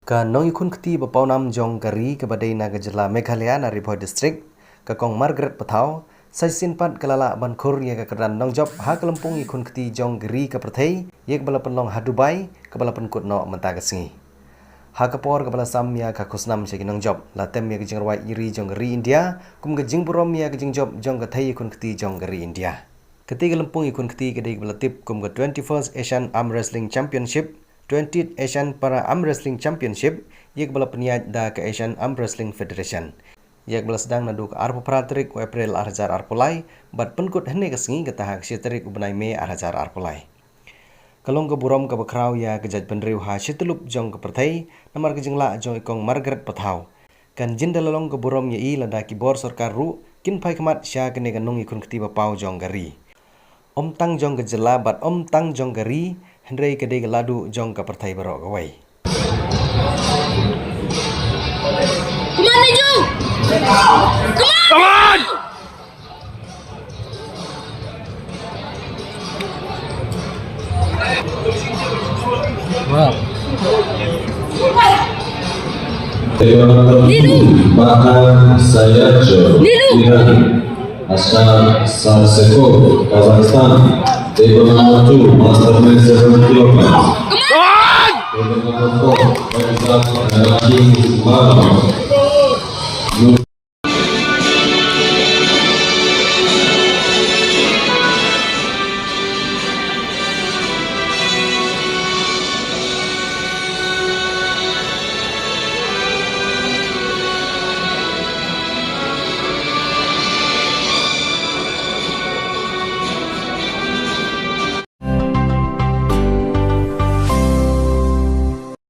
Kanong ikun keti bapau nam jong kari kepada naga jela Meghalaya na Ribhoi district kakong Margaret Patau saisin pat kelala bankur ye kekeran nong job ha kelempung ikun keti jong kari ke perthai ye kebala penlong ha Dubai kebala penkut no mentagasngi ha kapor kebala sam ya ka kusnam segi nong job latem ye kejing rawai iri jong kari India kum kejing burom ya kejing job jong kathai ikun keti jong kari India keti kelempung ikun keti kedai kebala tip kum ke 21st Asian Arm Wrestling Championship 20th Asian Para Arm Wrestling Championship ye kebala peniat da ke Asian Arm Wrestling Federation ye kebala sedang nadu ke arpu pratrik ku April arhajar arpulai bat penkut hene kesengi ketahak sitarik ubenai Mei arhajar arpulai kalong ke burom ke bakrau ya kejaj penriu ha situlup jong ke perthai namar kejengla jong ikong Margaret Patau kan jindalalong ke burom ye i lada kibor sorkar ru kin pai kemat sya kene kanung ikun ketiba pau jong gari om tang jong gejela bat om tang jong gari Hendrai kedai geladu jong ke perthai barok gawai. Come on, Niju! Come on! Wow. Bahkan saya Iran, asal Salseko, Kazakhstan. Table number 2, Masterman 7 kilograms. Table number 4, Faizal Ranking Malam.